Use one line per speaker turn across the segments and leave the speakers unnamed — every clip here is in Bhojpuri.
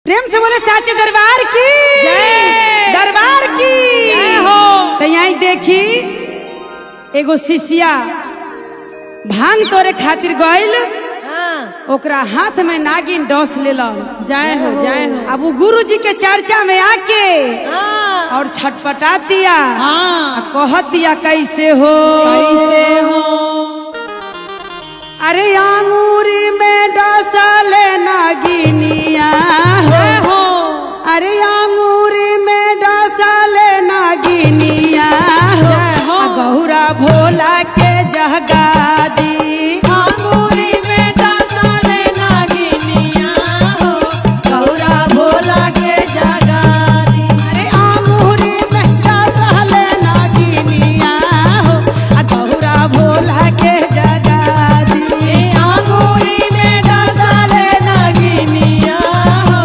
प्रेम से बोले साचे दरबार की दरबार की तो यही देखी एगो शिष्या भांग तोरे खातिर गइल, ओकरा हाथ में नागिन डस लेलन।
जय हो जय हो।
अब वो गुरु जी के चर्चा में आके और छटपटा दिया, कह दिया कैसे हो अरे अंगूरी में डसल नागिनिया हो, अरे अंगूरी में डसल नागिनिया हो, गौरा भोला के जगा दी।
अंगूरी में डसल नागिनिया हो, गौरा भोला के जगा दी।
अरे अंगूरी में डसल नागिनिया हो, गौरा भोला के जगा दी।
अंगूरी में डसल नागिनिया हो,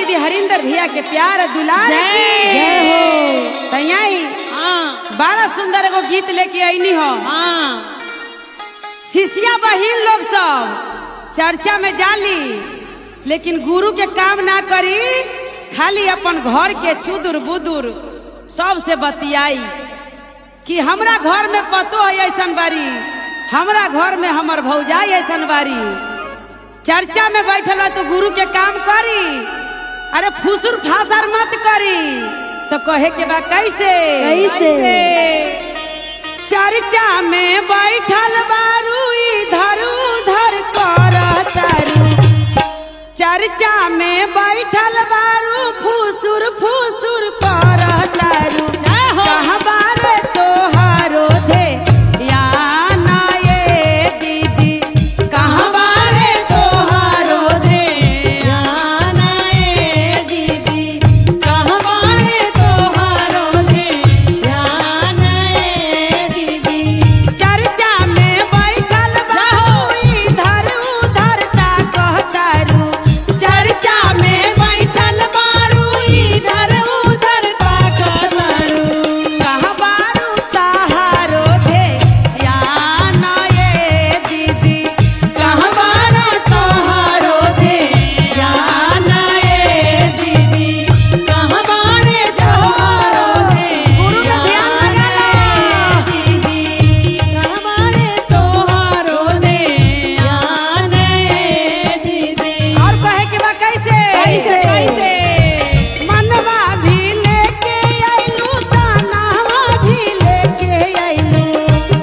दीदी हरिंदर भैया के प्यार दुलार
जय हो।
तैयाई
हाँ
बड़ा सुंदर एगो गीत लेके आईनी हो।
हाँ
शिष्या बहिन लोग सब चर्चा में जाली, लेकिन गुरु के काम ना करी, खाली अपन घर के चुदुर बुदुर सबसे बतियाई कि हमरा घर में पतो है ऐसन बारी, हमरा घर में हमर भौजाई ऐसन बारी। चर्चा में बैठल हो तो गुरु के काम करी, अरे फुसुर फासर मत करी। तो कहे के बा कैसे चर्चा में बैठल बारू इधर उधर करतारू, चर्चा में बैठल बारू फुसुर फुसुर करतारू। कहाँ बारे तोहारो दे या ना ये दीदी, कहाँ बारे तोहारो दे या ना ये दीदी, कहाँ बारे तोहारो दे या ना ये दीदी। चर्चा में बैठल बारू इधर उधर ताकतारू, चर्चा में बैठल बारू इधर उधर ताकतारू। कहाँ बारू तहारो दे या ना ये दीदी, कहाँ बारू तहारो दे या ना ये दीदी, कहाँ बारे तोहारो दे। गुरु का ध्यान लगाना दीदी, कहाँ बारे तोहारो दे या ना ये दीदी। और कहे के बा कैसे मनवा भी लेके आइलू तानावा भी लेके आइलू,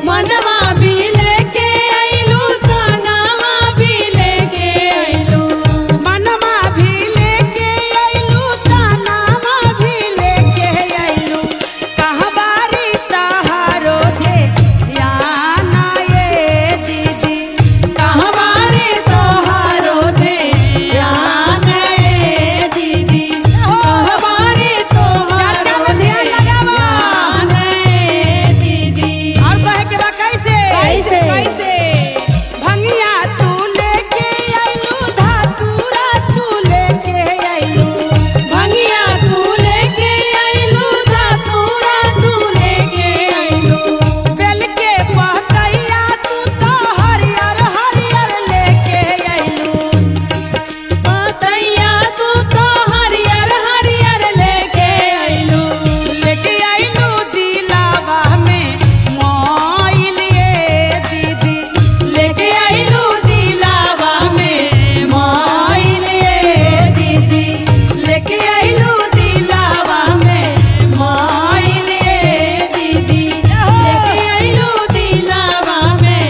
मनवा भी लेके आइलू तानावा भी लेके आइलू, मनवा भी लेके आइलू तानावा भी लेके आइलू। कहाँ बारी तहारो दे या ना ये दीदी, कहाँ बारी तोहारो दे या ना ये दीदी, कहाँ बारी तोहारो दे या ना ये दीदी। और कहे के बा कैसे भंगिया तू लेके आइलू धातुरा तू लेके आइलू, भंगिया तू लेके आइलू धातुरा तू लेके आइलू। बेल के पतैया तू तो हरियर हरियर लेके आइलू, पतैया तू तो हरियर हरियर लेके आइलू। लेके आइलू दिलावा में मोइल ये दीदी, लेके आइलू दिलावा में मोइल ये दीदी, लेके आइलू दिलावा में मोइल ये दीदी, लेके आइलू दिलावा में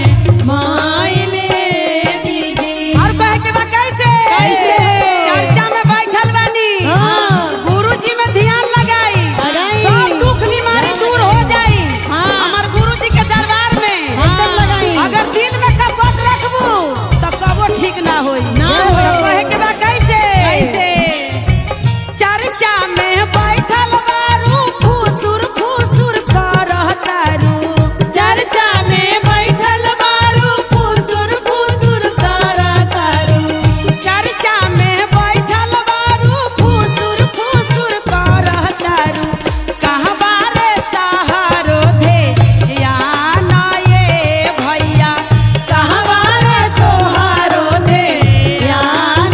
मोइल ये दीदी। और कहे के बा कैसे चर्चा में बैठल बानी, गुरुजी में ध्यान लगाई, सब दुख बीमारी दूर हो जाई। हमार गुरुजी के दरबार में अगर दिल में कपट रखबू तब कबो ठीक ना होई। कहे के बा कैसे चर्चा में बैठल बारू फुसुर फुसुर करतारू, चर्चा में बैठल बारू फुसुर फुसुर करतारू, चर्चा में बैठल बारू फुसुर फुसुर करतारू। कहाँ बारे तहारो दे या ना ये भैया, कहाँ बारे तोहारो दे या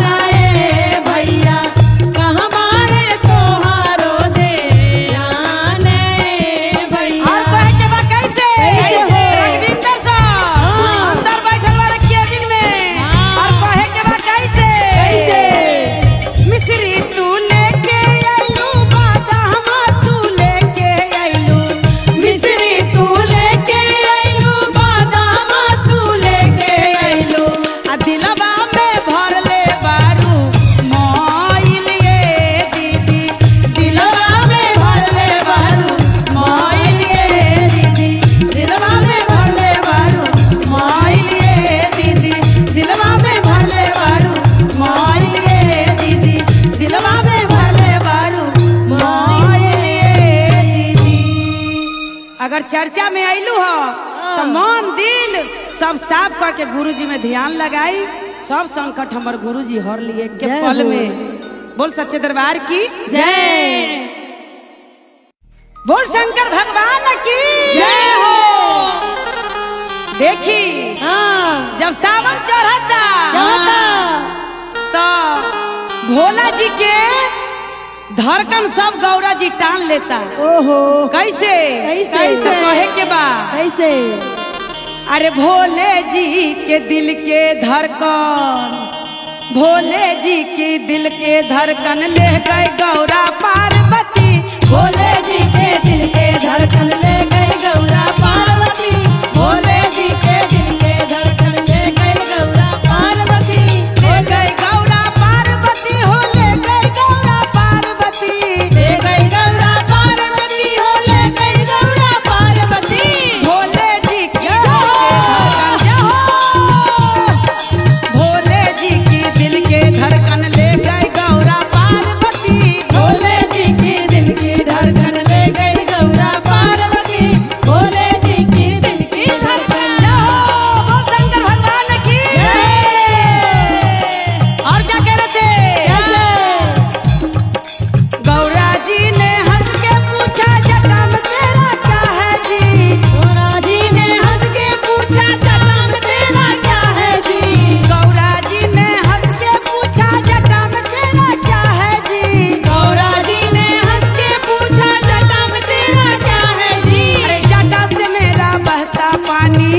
ना ये भैया, कहाँ बारे तोहारो दे या ना ये भैया। और कहे के बा कैसे रघविंदर साहब अंदर बैठल बारे केबिन में। और कहे के बा कैसे मिश्री तू लेके आइलू बादामा तू लेके आइलू, मिश्री तू लेके आइलू बादामा तू लेके आइलू। आ दिलवा में भरले बारू मोइल ये दीदी, दिलवा में भरले बारू मोइल ये दीदी, दिलवा में भरले बारू मोइल ये दीदी, दिलवा में भरले बारू मोइल ये दीदी, दिलवा में भरले बारू मोइल ये दीदी। अगर चर्चा में आइलू हो तो मन दिल सब साफ करके गुरुजी में ध्यान लगाई, सब संकट हमर गुरुजी हर लिए के पल में बोल सच्चे दरबार की
जय।
बोल शंकर भगवान की
जय हो।
देखी
हाँ
जब सावन चढ़ता तो भोला जी के धड़कन सब गौरा जी टान लेता।
ओहो
कैसे
कैसे?
कहे के बा
कैसे?
अरे भोले जी के दिल के धड़कन, भोले जी की दिल के धड़कन ले गए गौरा पार्वती।
भोले जी के दिल के धड़कन ले गई गौरा पार्वती। भोले जी के दिल के धड़कन ले गई गौरा पार्वती।
ले गए गौरा पार्वती हो, ले गए गौरा पार्वती।
ले गई गौरा पार्वती हो, ले गई गौरा पार्वती।
भोले जी की भोले जी की दिल के धड़कन ले गए गौरा पार्वती।
भोले जी की दिल की धड़कन ले गई गौरा पार्वती। भोले जी की दिल की धड़कन।
बोल शंकर भगवान की। और क्या कह रहे थे? गौरा जी ने हंस के पूछा जटा में तेरा क्या है जी।
गौरा जी ने हंस के पूछा जटा में तेरा क्या है जी।
गौरा जी ने हंस के पूछा जटा में तेरा क्या है जी।
गौरा जी ने हंस के पूछा जटा में तेरा क्या है जी।
अरे जटा से मेरा बहता पानी,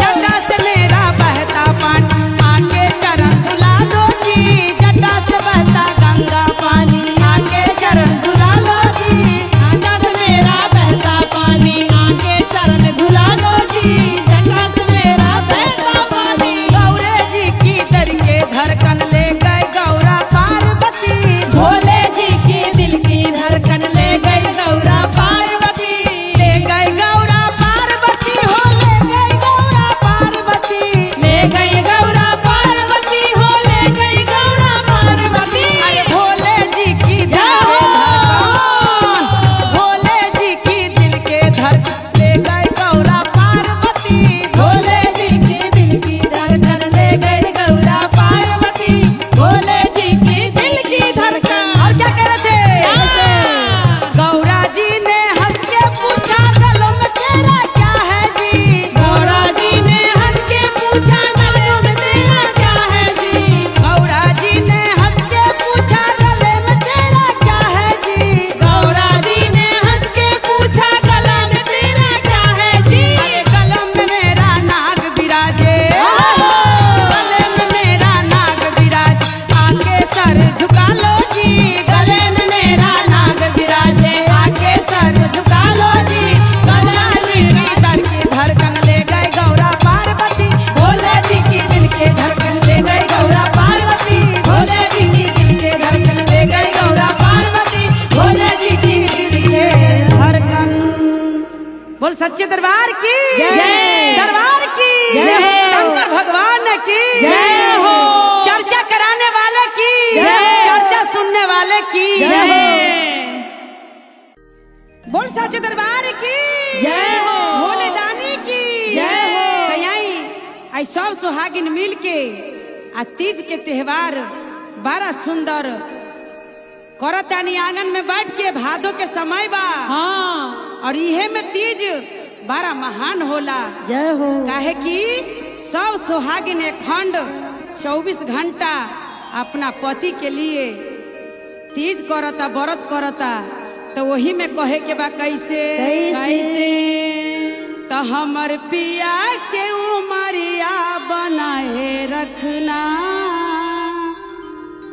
जटा से मेरा बहता पानी, आके चरण धुला दो जी। जटा से बहता गंगा पानी, आके चरण धुला लो जी।
जटा से मेरा बहता पानी, आके चरण धुला दो जी। जटा से मेरा बहता पानी।
गौरे जी की दर के धड़कन ले गए गौरा पार्वती।
भोले जी की दिल की धड़कन ले गई गौरा पार्वती।
ले गए गौरा पार्वती हो, ले गए गौरा पार्वती।
ले गई गौरा पार्वती हो, ले गई गौरा पार्वती।
अरे भोले जी की दिल के धड़कन, भोले जी की दिल के धड़कन ले गए गौरा पार्वती।
भोले जी की दिल की धड़कन ले गई गौरा पार्वती। भोले जी की दिल की धड़कन।
और क्या कह रहे थे? गौरा जी ने हंस के पूछा गलों में तेरा क्या है जी।
गौरा जी ने हंस के पूछा गलों में तेरा क्या है जी।
गौरा जी ने हंस के पूछा गले में तेरा क्या है जी।
गौरा जी ने हंस के पूछा गला में तेरा क्या है जी।
अरे गलम में मेरा नाग विराजे, गले में मेरा नाग विराज, आके सर झुका लो जी।
गले में मेरा नाग विराजे, आके सर झुका लो जी।
गौरा जी की दर की धड़कन ले गए गौरा पार्वती।
भोले जी की दिल के धड़कन ले गई गौरा पार्वती। भोले जी की दिल के धड़कन ले गई गौरा पार्वती। भोले जी की दिल के
धड़कन। बोल सच्चे दरबार की
जय।
दरबार की
जय हो।
शंकर भगवान की
जय हो।
चर्चा कराने वाले की
जय।
चर्चा सुनने वाले की
जय हो।
बोल सच्चे दरबार की
जय हो।
भोले दानी की
जय हो।
तो यहीं आई सब सुहागिन मिल के आ तीज के त्योहार बड़ा सुंदर करतानी आंगन में बैठ के। भादो के समय बा और इहे में तीज बड़ा महान होला।
जय हो।
काहे कि सब सुहागिन खंड 24 घंटा अपना पति के लिए तीज करता, व्रत करता। तो वही में कहे के बा कैसे
कैसे?
तो हमर पिया के उमरिया बनाए रखना,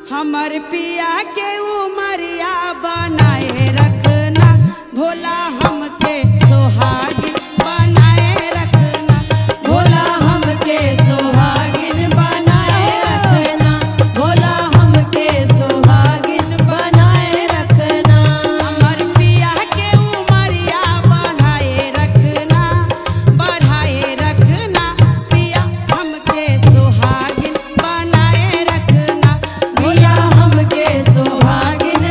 हमर पिया के उमरिया बनाए रखना। भोला हमके सुहागिन बनाए रखना,
भोला हमके सुहागिन बनाए रखना। भोला हमके सुहागिन बनाए रखना।
हमर पिया के उमरिया बढ़ाए रखना, बढ़ाए रखना। पिया हमके सुहागिन बनाए रखना,
भोला हमके सुहागिन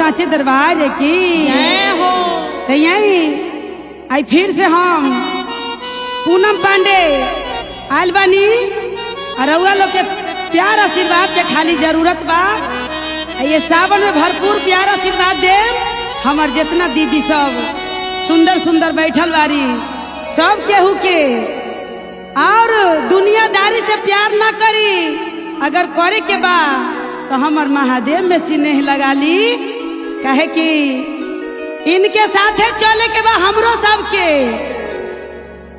सांचे दरबार की
जय हो।
तो यही आई फिर से हम पूनम पांडे आयल बानी और रउआ लोग के प्यार आशीर्वाद के खाली जरूरत बा। ये सावन में भरपूर प्यार आशीर्वाद दे। हमार जितना दीदी सब सुंदर सुंदर बैठल बारी सब केहू के और दुनियादारी से प्यार ना करी, अगर करे के बा तो हमार महादेव में स्नेह लगा ली। कहे कि इनके साथे चले के बा हमरो सबके,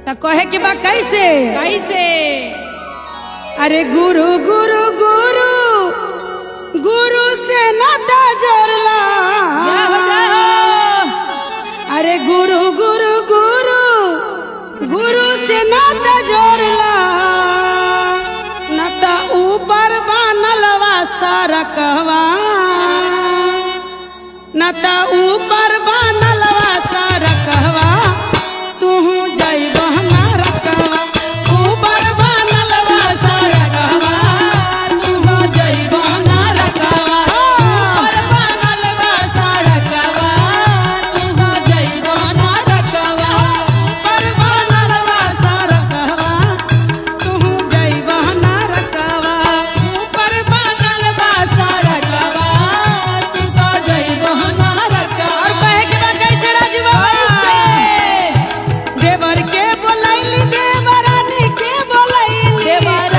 तो कहे के बा कैसे
कैसे?
अरे गुरु गुरु गुरु गुरु से नाता जोड़ला।
जय हो जय हो।
अरे गुरु गुरु गुरु गुरु से नाता जोड़ला, नाता ऊपर बनलवा सरकवा, नाता ऊपर बनलवा सरकवा, तू जइबह ना रकवा। ऊपर बनलवा सरकवा, तू जइबह ना रकवा।
ऊपर बनलवा सरकवा, तू जइबह ना रकवा।
ऊपर बनलवा सरकवा, तू जइबह ना रकवा।
ऊपर बनलवा सरकवा, तू जइबह ना रकवा।
और कहे के बा कैसे राजवा? देवर के बोलैली देवरानी के बोलैली,
देवर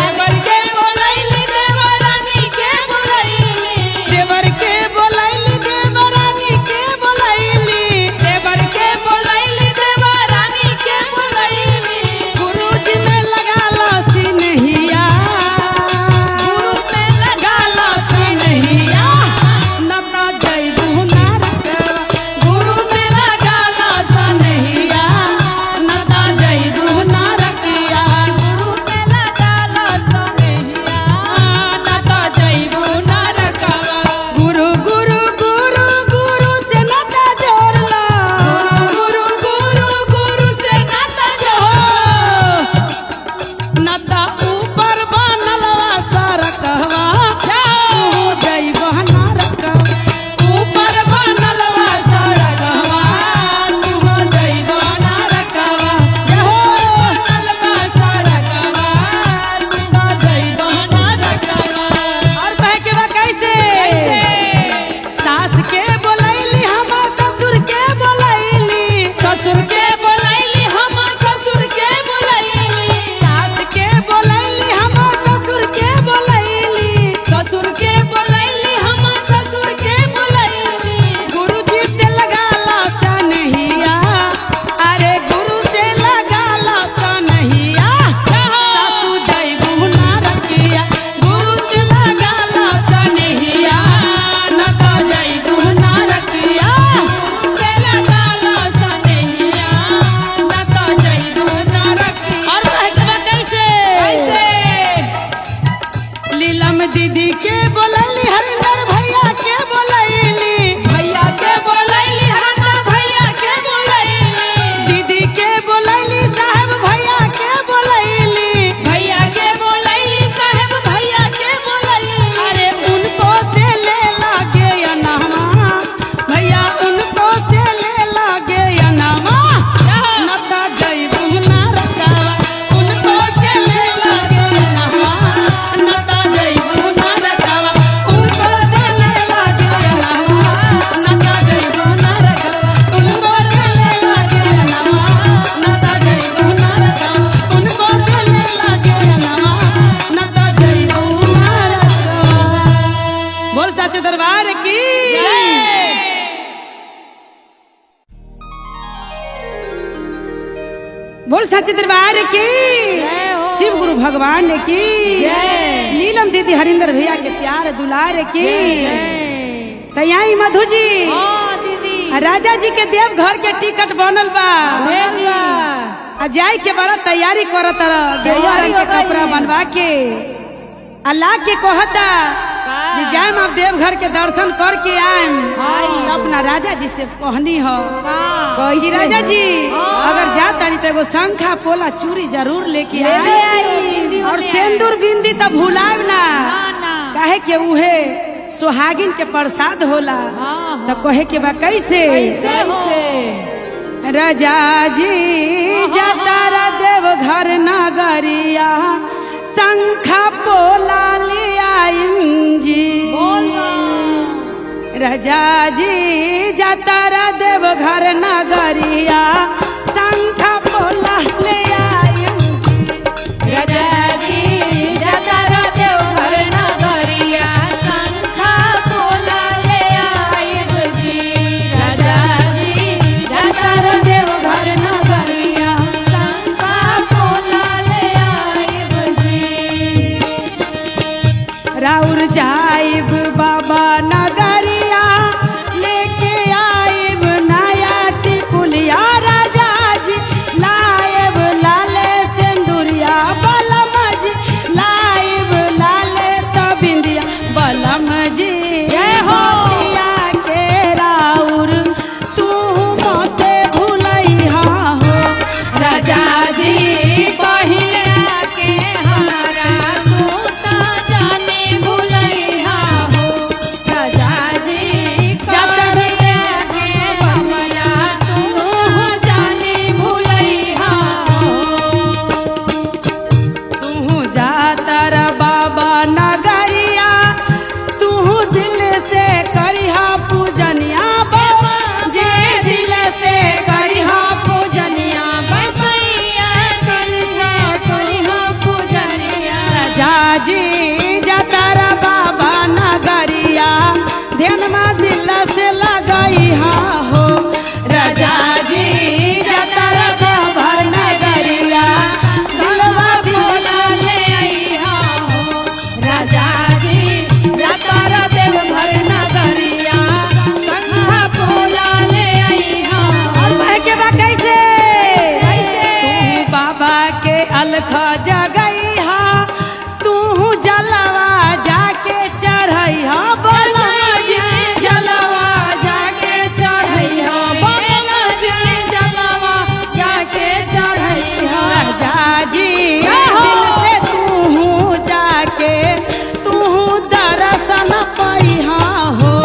के बोलैली देवरानी के बोलैली।
देवर के बोलैली देवरानी के बोलैली।
देवर के बोलैली देवरानी के बोलैली।
गुरुजी में लगा लो सिनहिया,
गुरु में लगा लो
सिनहिया, न तो जइबू ना रकवा।
गुरु में लगा लो सनहिया,
न तो जइबू ना रकिया।
गुरु में लगा लो सनहिया, ना तो जइबू ना रकवा।
गुरु गुरु गुरु गुरु से नाता जोड़ला।
गुरु गुरु गुरु से नाता जोड़ो।
नाता ऊपर बनलवा सरकवा, तू जइबह ना रकवा। ऊपर बनलवा सरकवा, तू जइबह ना रकवा। जय हो।
बनलवा सरकवा, तू जइबह ना रकवा।
और कहे के बा कैसे? सास के बोलैली हम ससुर के बोलैली,
ससुर के बोलैली हम ससुर के बोलैली।
सास के बोलैली हम ससुर के बोलैली।
ससुर के बोलैली हम ससुर के बोलैली।
गुरुजी से लगा लो सनहिया, अरे गुरु से लगा लो सनहिया, सासू जइबू ना रकिया। गुरु से लगा लो सनहिया, न तो जइबू ना रकिया।
से लगा लो सनहिया, ना तो जइबू ना रकिया।
और कहे के बा कैसे? लीलम दीदी के बोलैली हरिंदर भैया के बोलैली।
भैया के बोलैली हरदा भैया के बोलैली।
दीदी के बोलैली साहब भैया के बोलैली।
भैया के बोलैली साहेब भैया के बोलैली।
अरे उनको से ले लागे अनामा, भैया उनको से ले लागे अनामा, नता जइबू ना रकवा। उनको से ले लागे अनामा, नता जइबू ना रकवा। उनको से ले लागे अनामा, नता जइबू ना रकवा। उनको से ले लागे अनामा, नता जइबू ना रकवा। उनको से ले लागे अनामा, नता जइबू ना रकवा। बोल सच्चे दरबार की। बोल सच्चे दरबार की।
जय हो।
शिव गुरु भगवान की।
जय।
नीलम दीदी हरिंदर भैया के प्यार दुलार की।
जय।
तो यही मधु जी
हाँ दीदी।
राजा जी के देव घर के टिकट बनल बा।
भेज ला।
आ जाए के बड़ा तैयारी करत रह, गेरुआ रंग के
हो गई।
कपड़ा बनवा के अल्लाह के कहता कि जाए आप देवघर के दर्शन करके आएम।
हाय।
तो अपना राजा जी से कहनी हो
का?
कि राजा जी
हाँ।
अगर जाता नहीं तो एगो शंखा पोला चूड़ी जरूर लेके
ले
आए
आई।
और सिंदूर बिंदी तो भुलाएब ना।
ना।
काहे के उहे सुहागिन के प्रसाद होला।
हाँ,
तो कहे के बा कैसे राजा जी जातारा देव घर नगरिया शंखा पोला लिया जी। राजा जी जातारा देव घर नगरिया शंखा पोला ले
राजा जी जातारा देव घर नगरिया शंखा पोला ले आइब जी। राजा जी जातारा देव घर नगरिया शंखा पोला ले आइब जी।
राउर जाइब बाबा नगरिया लेके आइब नया टिकुलिया। राजा जी लाइब लाले सिंदूरिया बलम जी लाइब लाले तबिंदिया बलम जी।
जय हो।
मोतिया के राउर तू मोते भूलैहा हो।
राजा जी पहिले आके हमारा तू ता जाने भुलैहा हो। राजा जी पहिले आके हमारा तू जाने भुलैहा हो।
तू जातर बाबा नगरिया तू दिल से करिहा पूजनिया बाबा जे दिल से करिहा पूजनिया।
बसैया करिहा करिहा पूजनिया।
राजा जी जातर बाबा नगरिया ध्यान में दिल से लगैहा हो। राजा जी जातर बाबा नगरिया दिलवा
पोला ले आइहा हो। राजा जी जातारा देव घर नगरिया शंखा पोला ले आइहा हो।
और कहे के बा कैसे
कैसे?
तू बाबा के अलख जगैहा तू जलवा जाके चढ़ैहा बलम जी
जलवा जाके चढ़ैहा बलम जी जलवा जाके चढ़ैहा।
राजा जी
जय हो।
दिल से तू जाके तू दर्शन पैहा हो।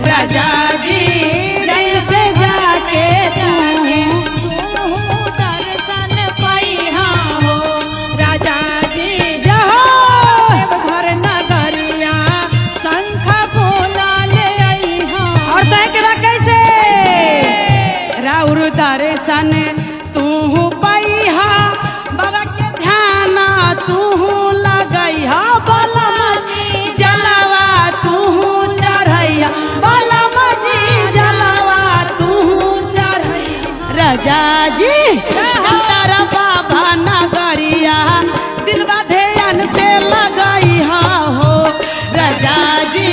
राजा जी दिल से जाके तू
दर्शन पैहा हो। राजा जी
जहो
देव घर नगरिया शंखा पोला ले आइहा।
और तय के बा कैसे राउर दर्शन तू पैहा बाबा के ध्यान तू लगैहा बलम जलवा तू चढ़ैया बलम जी जलवा तू चढ़ैया। राजा जी जातारा बाबा नगरिया दिलवा ध्यान से लगैहा हो। राजा जी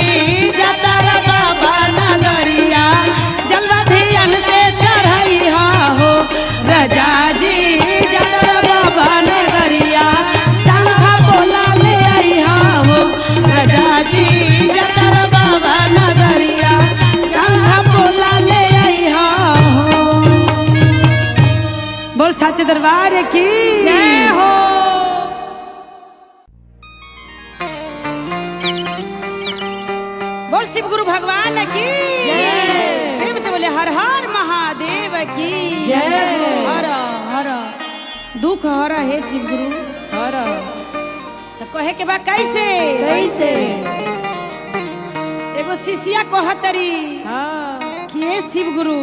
जातारा बाबा नगरिया जलवा ध्यान से चढ़ैहा हो। राजा जी जातारा बाबा नगरिया शंखा पोला ले आइहा हो। राजा जी जातारा बाबा नगरिया शंखा पोला ले आइहा हो। बोल सच्चे दरबार की
जय हो।
बोल शिव गुरु भगवान की
जय।
प्रेम से बोले हर हर महादेव की
जय।
हर हर दुख हर हे शिव गुरु
हर
तो कहे के बा कैसे
कैसे?
एगो शिष्या कहतरी
हाँ
कि हे शिव गुरु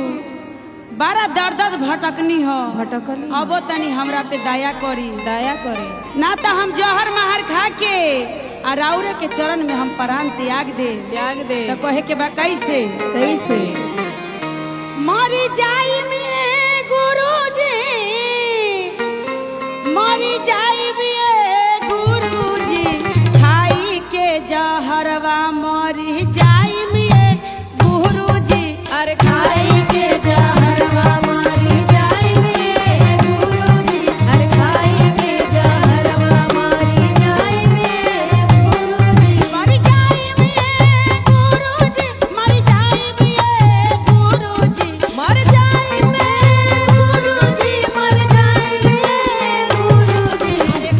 बारा दर्द भटकनी हो
भटकली
अब तनी हमरा पे दया करी
दया करे।
ना तो हम जहर महर खा के और राउरे के चरण में हम प्राण त्याग दे।
त्याग दे।
तो कहे के बा कैसे
कैसे?
मरी जाई में गुरुजी मरी जाई में गुरुजी खाई के जहरवा मरी जाई में गुरुजी।
अरे खाई के जहरवा मरी जाई में गुरुजी। अरे खाई के जहरवा मरी जाई में गुरुजी।
मरी जाई में गुरुजी मरी जाई में गुरुजी।
मर जाई में गुरुजी मर जाई में गुरुजी।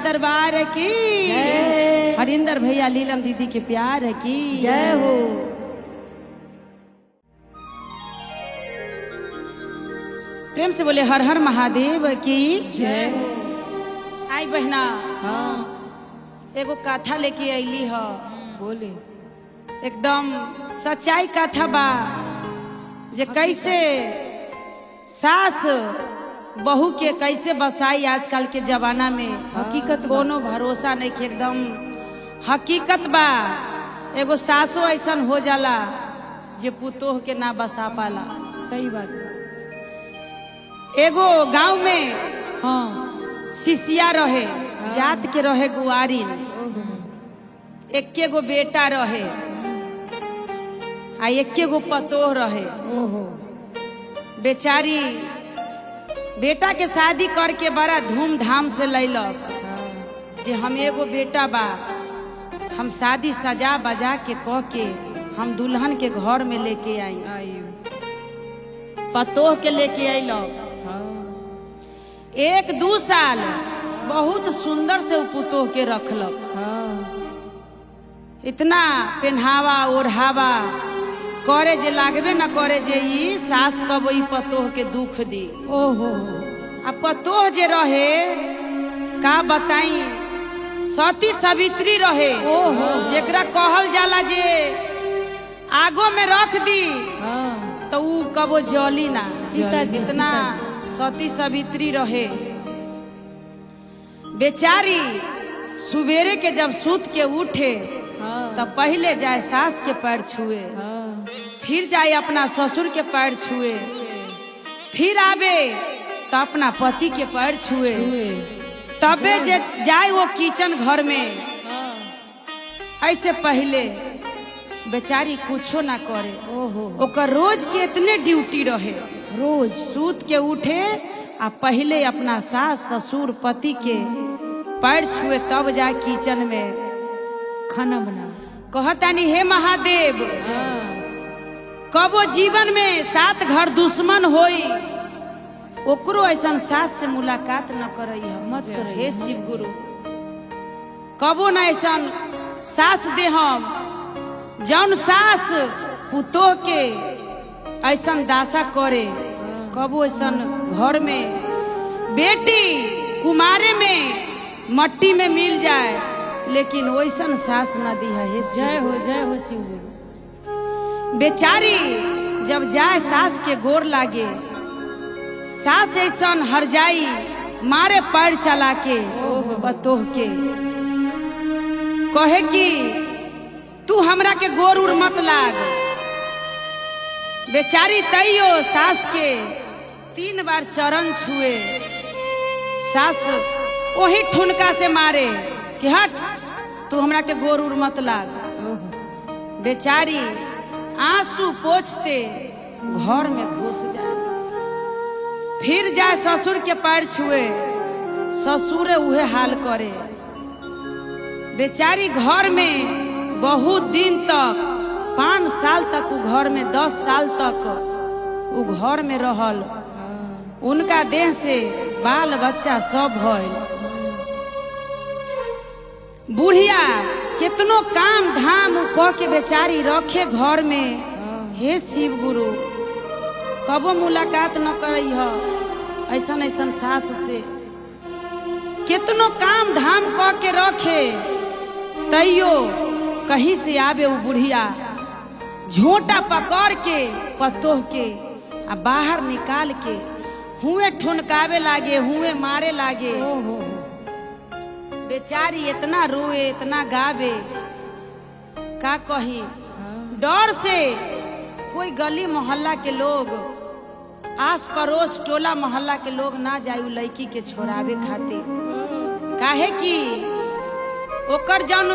दरबार की हरिंदर भैया लीलम दीदी के प्यार की
जय हो।
प्रेम से बोले हर हर महादेव की
जय हो।
आई बहना
हाँ
एगो कथा लेके अली ह
बोले।
एकदम सच्चाई कथा बा जे कैसे सास बहू के कैसे बसाई आजकल के जमाना में।
हकीकत बा।
कोनो भरोसा नहीं कि एकदम हकीकत बा। एगो सासो ऐसन हो जाला जे पुतोह के ना बसा पाला।
सही बात बा।
एगो गांव में
हाँ
शिष्या रहे, जात के रहे गुआरिन।
ओहो
एक्के गो बेटा रहे आ एक्के गो पतोह रहे।
ओहो
बेचारी बेटा के शादी करके बड़ा धूमधाम से लैलक
हाँ
जे हम एगो बेटा बा, हम शादी सजा बजा के कह के हम दुल्हन के घर में लेके आई।
आयु
पतोह के लेके अइलक।
हाँ
1-2 साल बहुत सुंदर से उ पुतोह के रखलक।
हाँ
इतना पहनावा ओढ़ावा करे जे लागबे न करे जे ई सास कब ई पतोह के दुख दी।
ओहो
आ पतोह जे रहे का बताई, सती सावित्री रहे।
ओहो
जेकरा कहल जाला जे आगो में रख दी
हाँ
तो ऊ कबो जली ना।
सीता जी,
जितना सती सावित्री रहे। बेचारी सुबेरे के जब सूत के उठे
हाँ
तब पहले जाए सास के पैर छुए,
हाँ
फिर जाए अपना ससुर के पैर छुए, फिर आवे तो अपना पति के पैर छुए,
हुए
तबे जे जाए वो किचन घर में।
हाँ
ऐसे पहले बेचारी कुछो ना करे।
ओहो
ओकर रोज के इतने ड्यूटी रहे।
रोज
सूत के उठे आ पहले अपना सास ससुर पति के पैर छुए तब जाए किचन में।
खाना बना।
कहतानी हे महादेव,
हाँ
कबो जीवन में 7 घर दुश्मन होई ओकरो ऐसन सास से मुलाकात न करई हम।
मत करई।
हे शिव गुरु, कबो न ऐसन सास दे हम जौन सास पुतोह के ऐसन दासा करे। कबो ऐसन घर में बेटी कुमारे में मट्टी में मिल जाए लेकिन वैसन सास न दी है। हे शिव
जय हो शिव गुरु।
बेचारी जब जाए सास के गोर लागे, सास ऐसन हर जाई मारे पैर चला के पतोह के कहे कि तू हमरा के गोर उर मत लाग। बेचारी तैयो सास के 3 बार चरण छुए, सास वही ठुनका से मारे कि हट तू हमरा के गोर उर मत लाग।
ओहो
बेचारी आंसू पोंछते घर में घुस जाए, फिर जाए ससुर के पैर छुए, ससुरे उहे हाल करे। बेचारी घर में बहुत दिन तक 5 साल तक उ घर में 10 साल तक उ घर में रहल। उनका देह से बाल बच्चा सब भइल। बुढ़िया कितनो काम धाम क के बेचारी रखे घर में। हे शिव गुरु, कबो मुलाकात न करई ह ऐसन ऐसन सास से। कितनो काम धाम क के रखे तैयो कहीं से आवे वो बुढ़िया झोंटा पकड़ के पतोह के आ बाहर निकाल के हुए ठुनकावे लागे, हुए मारे लागे।
ओहो
बेचारी इतना रोए इतना गावे का कही। डर से कोई गली मोहल्ला के लोग, आस पड़ोस टोला मोहल्ला के लोग ना जाए उ लड़की के छोड़ावे खातिर। काहे कि ओकर जौन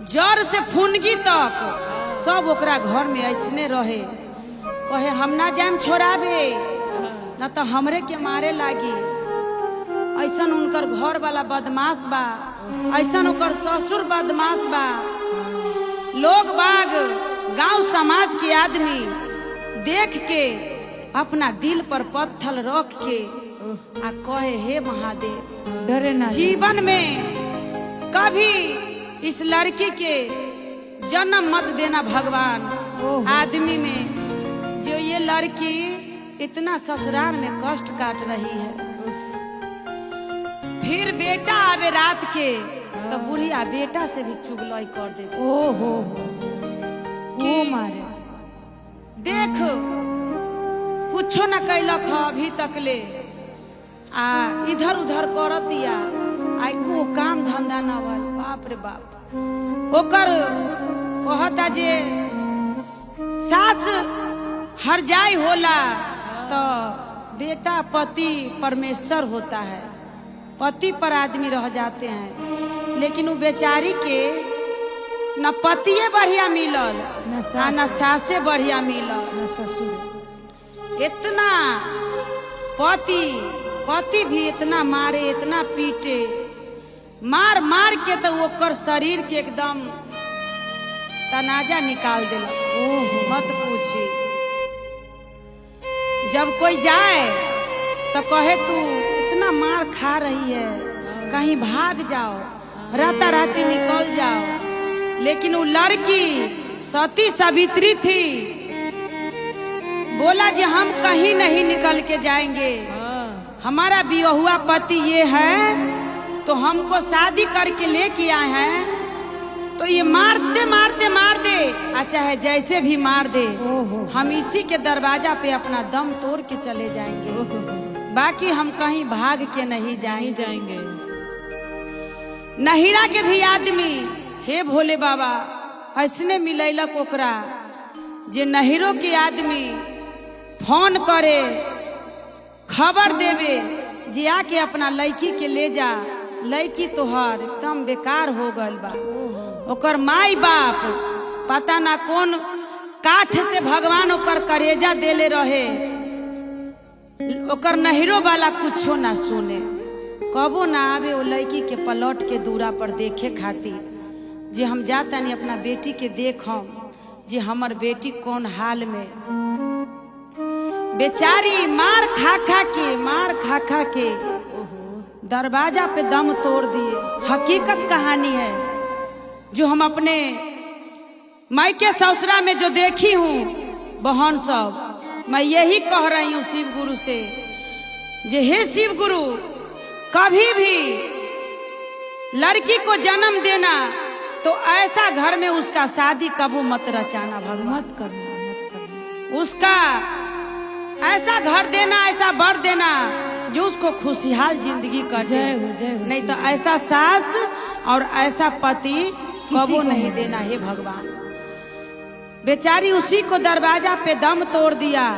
जड़ से फुनगी तक सब ओकरा घर में ऐसने रहे। कहे हम ना जाम छोड़ावे न तो हमरे के मारे लागी। ऐसन उनकर घर वाला बदमाश बा, ऐसन ओकर ससुर बदमाश बा। लोग बाग गांव समाज के आदमी देख के अपना दिल पर पत्थर रख के आ कहे हे महादेव
डरे ना
जीवन में कभी इस लड़की के जन्म मत देना भगवान। आदमी में जो ये लड़की इतना ससुराल में कष्ट काट रही है, फिर बेटा आवे रात के तो बुढ़िया बेटा से भी चुगलाई कर दे।
ओहो वो मारे
देख कुछो न कैलक ह अभी तक ले, आ इधर उधर करतिया, आई को काम धंधा न भल। बाप रे बाप। ओकर कहता जे सास हर जाई होला तो बेटा पति परमेश्वर होता है, पति पर आदमी रह जाते हैं। लेकिन वो बेचारी के न पतिये बढ़िया मिलल न सासे बढ़िया मिलल
न ससुर।
इतना पति भी इतना मारे, इतना पीटे, मार मार के तो ओकर शरीर के एकदम तनाजा निकाल दिला। मत पूछी। जब कोई जाए तो कहे तू इतना मार खा रही है, कहीं भाग जाओ, राता राती निकल जाओ। लेकिन वो लड़की सती सावित्री थी, बोला कि हम कहीं नहीं निकल के जाएंगे, हमारा बियाहुआ पति ये है तो हमको शादी करके लेके आए हैं, तो ये मारते मारते मार दे, चाहे जैसे भी मार दे, हम इसी के दरवाजा पे अपना दम तोड़ के चले जाएंगे, बाकी हम कहीं भाग के नहीं जाएंगे। नहिरा के भी आदमी हे भोले बाबा ऐसने मिलैलक ओकरा जे नहिरो के आदमी फोन करे, खबर देवे जे आके अपना लड़की के ले जा, लड़की तोहर एकदम बेकार हो गल बा। ओकर माई बाप पता ना कौन काठ से भगवान ओकर करेजा देले रहे, ओकर नहिरो वाला कुछो ना सुने, कबो ना आवे वो लड़की के पलट के दूरा पर देखे खातिर जे हम जाता नहीं अपना बेटी के देखम जे हमर बेटी कौन हाल में। बेचारी मार खा खा के दरवाजा पे दम तोड़ दिए। हकीकत कहानी है जो हम अपने मायके ससुरा में जो देखी हूँ बहन सब, मैं यही कह रही हूँ शिव गुरु से जे हे शिव गुरु, कभी भी लड़की को जन्म देना तो ऐसा घर में उसका शादी कबू मत रचाना भगवान,
मत करना।
उसका ऐसा घर देना, ऐसा बर देना जो उसको खुशहाल जिंदगी कर दे। नहीं तो ऐसा सास और ऐसा पति कबो नहीं देना हे भगवान। बेचारी उसी को दरवाजा पे दम तोड़ दिया।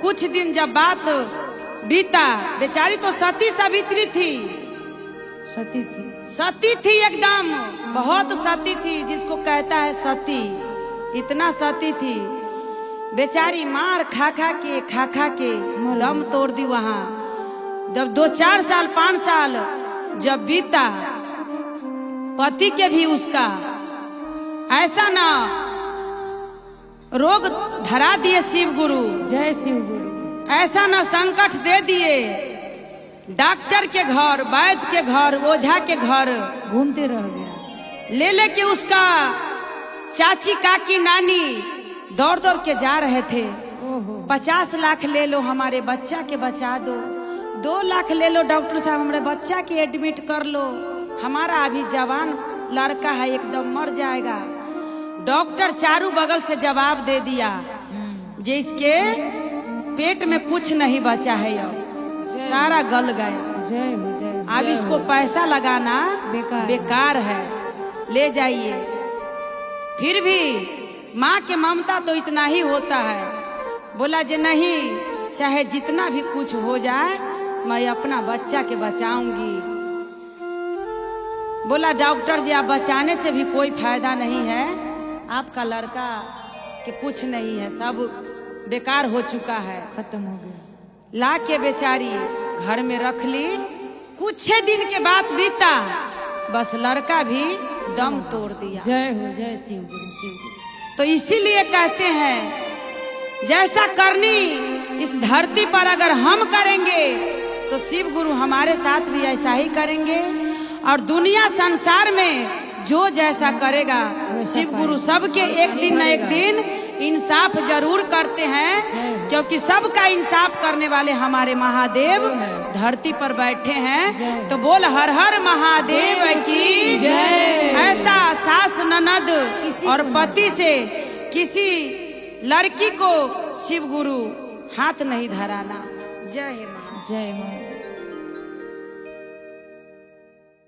कुछ दिन जब बात बीता, बेचारी तो सती सावित्री थी, सती थी एकदम, बहुत सती थी, जिसको कहता है सती, इतना सती थी। बेचारी मार खा खा के दम तोड़ दी। वहां जब 2-4 साल 5 साल जब बीता, पति के भी उसका ऐसा ना रोग धरा दिए शिव गुरु,
जय शिव गुरु।
ऐसा ना संकट दे दिए, डॉक्टर के घर, वैद्य के घर, ओझा के घर
घूमते रह गया।
ले के उसका चाची काकी नानी दौड़ दौड़ के जा रहे थे। 50 लाख ले लो, हमारे बच्चा के बचा दो। 2 लाख ले लो, डॉक्टर साहब हमारे बच्चा के एडमिट कर लो, हमारा अभी जवान लड़का है, एकदम मर जाएगा। डॉक्टर चारों बगल से जवाब दे दिया जे इसके पेट में कुछ नहीं बचा है, अब सारा गल गया।
जय हो, जय हो।
अब इसको पैसा लगाना बेकार है, ले जाइए। फिर भी माँ के ममता तो इतना ही होता है। बोला जे नहीं, चाहे जितना भी कुछ हो जाए मैं अपना बच्चा के बचाऊंगी। बोला डॉक्टर जी आप बचाने से भी कोई फायदा नहीं है, आपका लड़का के कुछ नहीं है, सब बेकार हो चुका है,
खत्म हो गया।
ला के बेचारी घर में रख ली। कुछ दिन के बाद बीता, बस लड़का भी दम तोड़ दिया।
जय हो, जय शिव गुरु, शिव गुरु।
तो इसीलिए कहते हैं जैसा करनी इस धरती पर अगर हम करेंगे तो शिव गुरु हमारे साथ भी ऐसा ही करेंगे। और दुनिया संसार में जो जैसा करेगा, शिव गुरु सबके एक दिन न एक दिन इंसाफ जरूर करते हैं, क्योंकि सबका इंसाफ करने वाले हमारे महादेव धरती पर बैठे हैं। तो बोल हर हर महादेव की जय। ऐसा सास ननद और पति से किसी लड़की को शिव गुरु हाथ नहीं धराना। जय मां।
जय मां।